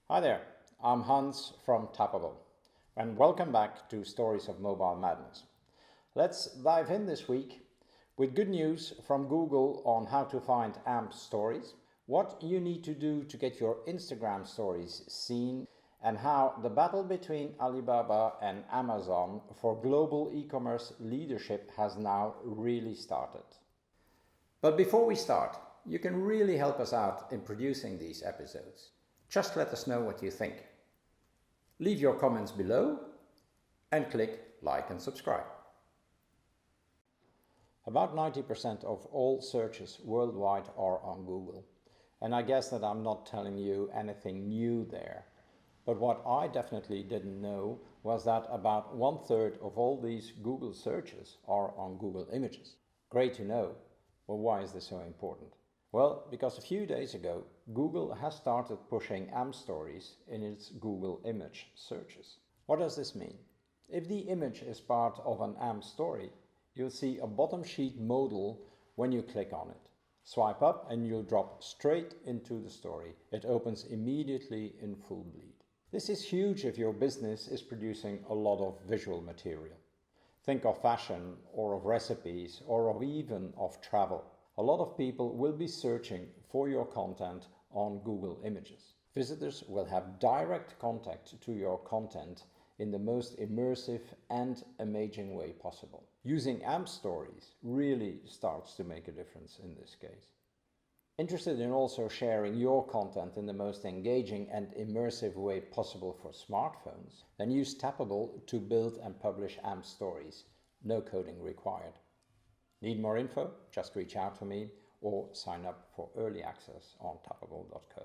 Hi there, I'm Hans from Tappable, and welcome back to Stories of Mobile Madness. Let's dive in this week with good news from Google on how to find AMP stories, what you need to do to get your Instagram stories seen, and how the battle between Alibaba and Amazon for global e-commerce leadership has now really started. But before we start, you can really help us out in producing these episodes. Just let us know what you think. Leave your comments below and click like and subscribe. About 90% of all searches worldwide are on Google. And I guess that I'm not telling you anything new there. But what I definitely didn't know was that about 1/3 of all these Google searches are on Google Images. Great to know. Well, why is this so important? Well, because a few days ago, Google has started pushing AMP stories in its Google image searches. What does this mean? If the image is part of an AMP story, you'll see a bottom sheet modal when you click on it. Swipe up and you'll drop straight into the story. It opens immediately in full bleed. This is huge if your business is producing a lot of visual material. Think of fashion or of recipes or even of travel. A lot of people will be searching for your content on Google Images. Visitors will have direct contact to your content in the most immersive and amazing way possible. Using AMP stories really starts to make a difference in this case. Interested in also sharing your content in the most engaging and immersive way possible for smartphones? Then use Tappable to build and publish AMP stories. No coding required. Need more info? Just reach out to me or sign up for early access on tappable.co.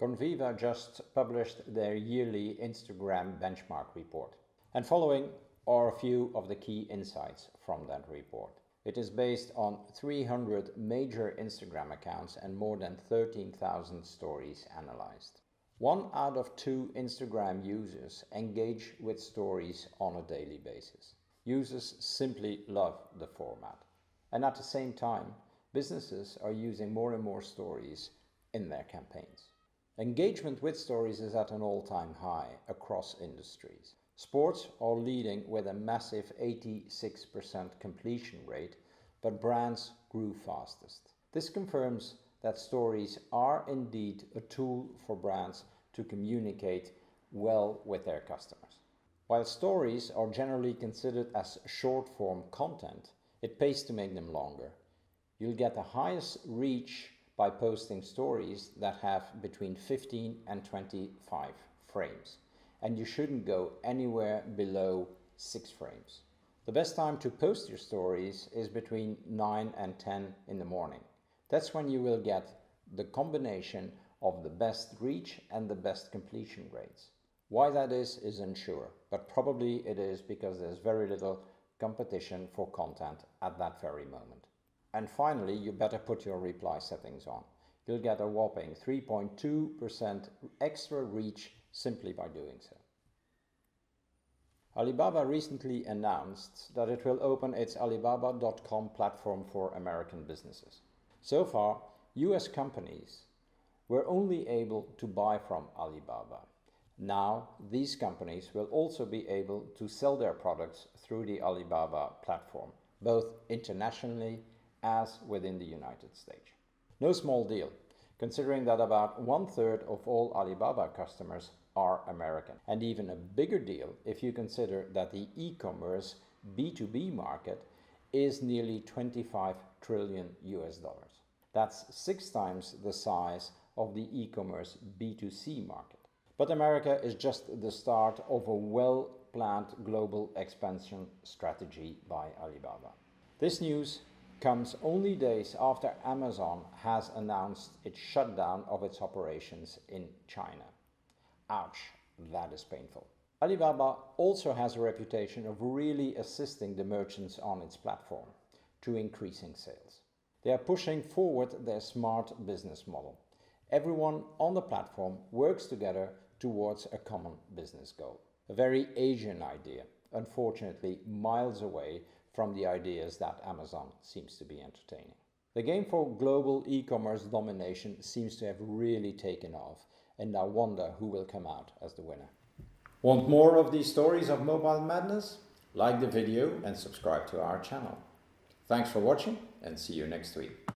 Conviva just published their yearly Instagram benchmark report. And following are a few of the key insights from that report. It is based on 300 major Instagram accounts and more than 13,000 stories analyzed. 1 out of 2 Instagram users engage with stories on a daily basis. Users simply love the format. And at the same time, businesses are using more and more stories in their campaigns. Engagement with stories is at an all-time high across industries. Sports are leading with a massive 86% completion rate, but brands grew fastest. This confirms that stories are indeed a tool for brands to communicate well with their customers. While stories are generally considered as short-form content, it pays to make them longer. You'll get the highest reach by posting stories that have between 15 and 25 frames, and you shouldn't go anywhere below 6 frames. The best time to post your stories is between 9 and 10 in the morning. That's when you will get the combination of the best reach and the best completion rates. Why that is unsure, but probably it is because there's very little competition for content at that very moment. And finally, you better put your reply settings on. You'll get a whopping 3.2% extra reach simply by doing so. Alibaba recently announced that it will open its Alibaba.com platform for American businesses. So far, US companies were only able to buy from Alibaba. Now, these companies will also be able to sell their products through the Alibaba platform, both internationally as within the United States. No small deal, considering that about 1/3 of all Alibaba customers are American. And even a bigger deal if you consider that the e-commerce B2B market is nearly $25 trillion US. That's 6 times the size of the e-commerce B2C market. But America is just the start of a well-planned global expansion strategy by Alibaba. This news comes only days after Amazon has announced its shutdown of its operations in China. Ouch, that is painful. Alibaba also has a reputation of really assisting the merchants on its platform to increasing sales. They are pushing forward their smart business model. Everyone on the platform works together towards a common business goal. A very Asian idea, unfortunately miles away from the ideas that Amazon seems to be entertaining. The game for global e-commerce domination seems to have really taken off, and I wonder who will come out as the winner. Want more of these stories of mobile madness? Like the video and subscribe to our channel. Thanks for watching and see you next week.